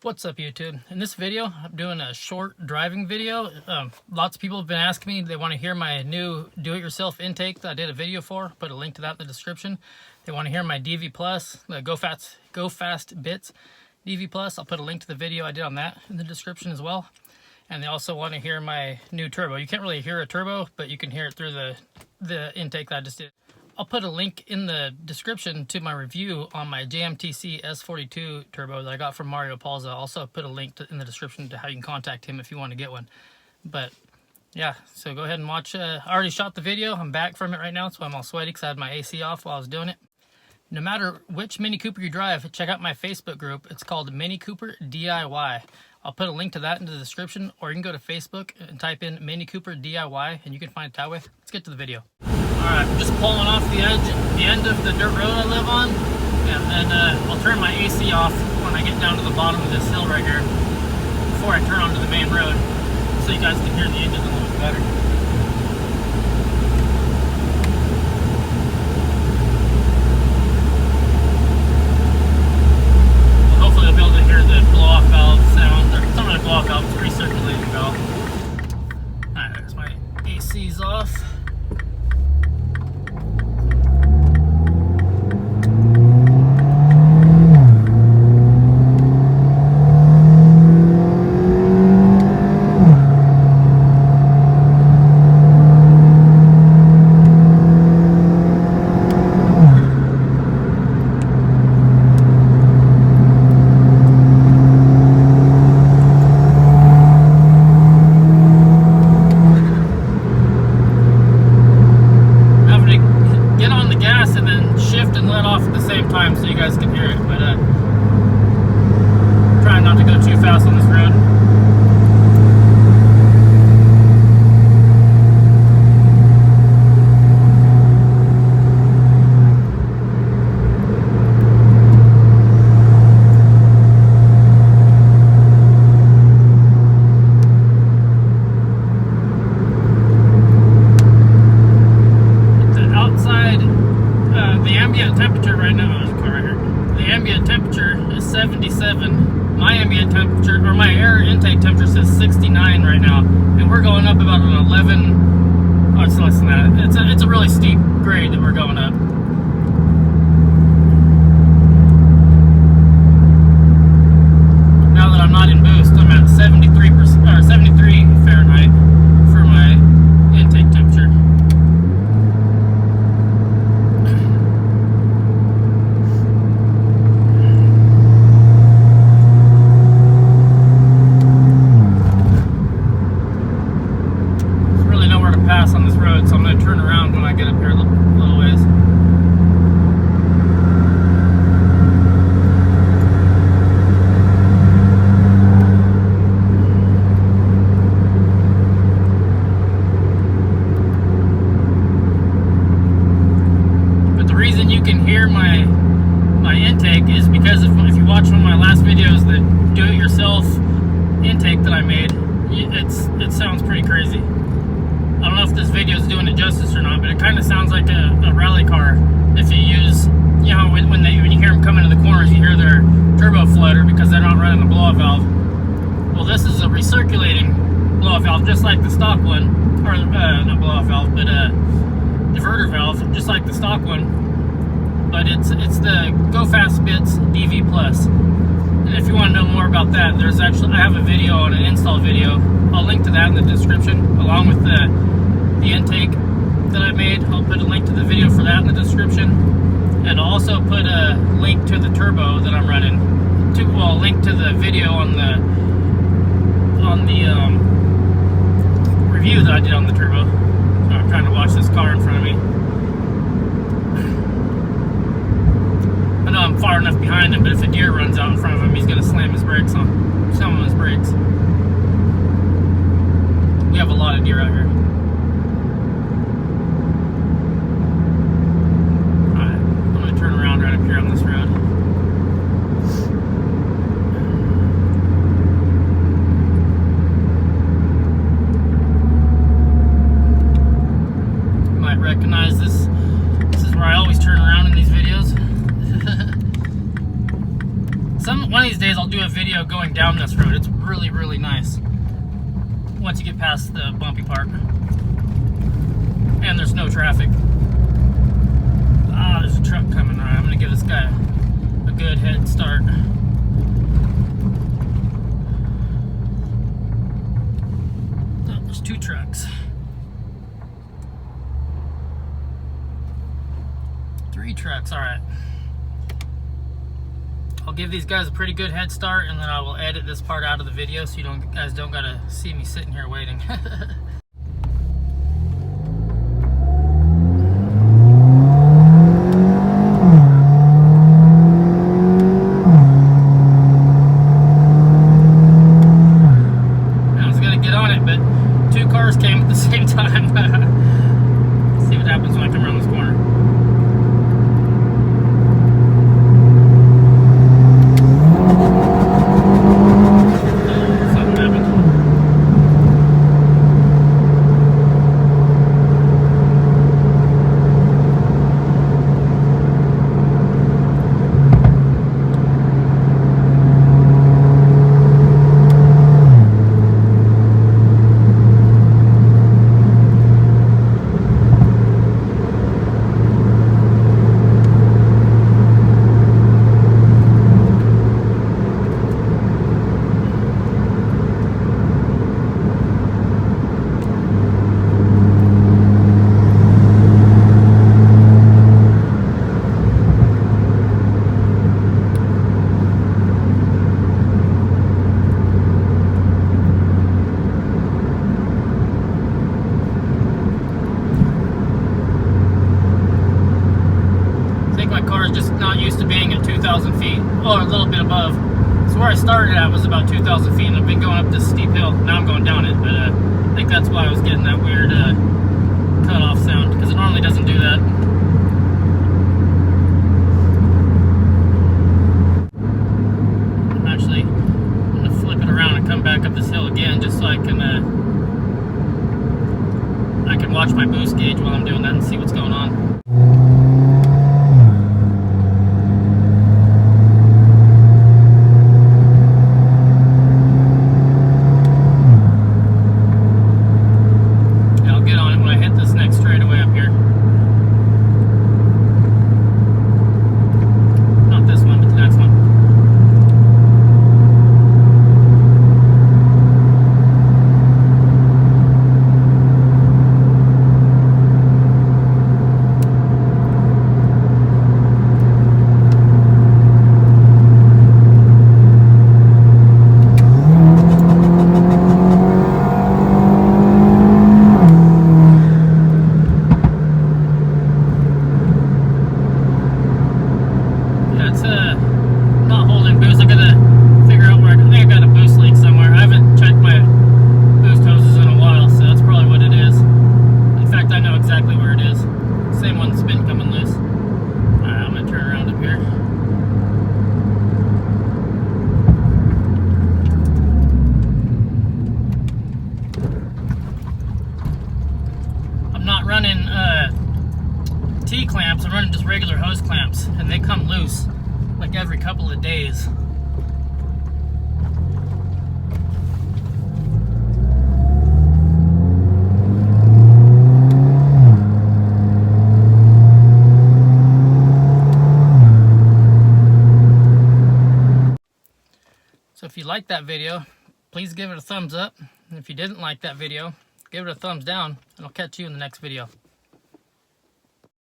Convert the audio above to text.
What's up, YouTube? In this video, I'm doing a short driving video. Lots of people have been asking me, they want to hear my new do-it-yourself intake that I did a video for. Put a link to that in the description. They want to hear my DV Plus, the Go Fast Bits DV Plus. I'll put a link to the video I did on that in the description as well. And they also want to hear my new turbo. You can't really hear a turbo, but you can hear it through the intake that I just did. I'll put a link in the description to my review on my JMTC S42 turbo that I got from mariopalza. I'll also put a link in the description to how you can contact him if you want to get one. But yeah, so go ahead and watch. I already shot the video. I'm back from it right now, so I'm all sweaty because I had my AC off while I was doing it. No matter which Mini Cooper you drive, check out my Facebook group. It's called Mini Cooper DIY. I'll put a link to that in the description, or you can go to Facebook and type in Mini Cooper DIY, and you can find it that way. Let's get to the video. Alright, I'm just pulling off the end of the dirt road I live on, and then I'll turn my AC off when I get down to the bottom of this hill right here before I turn onto the main road, so you guys can hear the engine a little bit better. Well, hopefully you'll be able to hear the blow-off valve sound, or it's not really a blow-off valve, it's a recirculating valve. Alright, there's my AC's off. So you guys can hear it, but trying not to go too fast on this road. The outside, the ambient temperature right now. The ambient temperature is 77. My ambient temperature, or my air intake temperature, says 69 right now, and we're going up about an 11. Oh, it's less than that. It's a really steep grade that we're going up. Now that I'm not in boost, I'm at 73% or 73 Fahrenheit for my intake temperature. Pass on this road, so I'm going to turn around when I get up here a little ways. But the reason you can hear my intake is because if you watch one of my last videos, the do-it-yourself intake that I made, it sounds pretty crazy. I don't know if this video is doing it justice or not, but it kind of sounds like a rally car. If you use, you know, when you hear them coming to the corners, you hear their turbo flutter because they're not running the blow-off valve. Well, this is a recirculating blow-off valve, just like the stock one, or not blow-off valve, but diverter valve, just like the stock one. But it's the Go Fast Bits DV Plus. And if you want to know more about that, I have a video on an install video. I'll link to that in the description, along with the intake that I made. I'll put a link to the video for that in the description, and I'll also put a link to the turbo that I'm running. Well, link to the video on the review that I did on the turbo. So I'm trying to watch this car in front of me. I know I'm far enough behind him, but if a deer runs out in front of him, he's going to slam his brakes on some of his brakes. We have a lot of deer out here. Alright, I'm going to turn around right up here on this road. You might recognize this. This is where I always turn around in these videos. do a video going down this road. It's really, really nice once you get past the bumpy part. And there's no traffic. Ah, there's a truck coming. All right, I'm gonna give this guy a good head start. Oh, there's two trucks. Three trucks, all right. I'll give these guys a pretty good head start, and then I will edit this part out of the video so you guys don't gotta see me sitting here waiting. I was gonna get on it, but two cars came at the same time. Let's see what happens when I come around this corner. Used to being at 2,000 feet, or a little bit above. So where I started at was about 2,000 feet, and I've been going up this steep hill. Now I'm going down it, but I think that's why I was getting that weird cut-off sound, because it normally doesn't do that. I'm actually going to flip it around and come back up this hill again, just so I can watch my boost gauge while I'm doing that and see what's going on. T-clamps, I'm running just regular hose clamps, and they come loose like every couple of days. So if you liked that video, please give it a thumbs up. And if you didn't like that video, give it a thumbs down, and I'll catch you in the next video.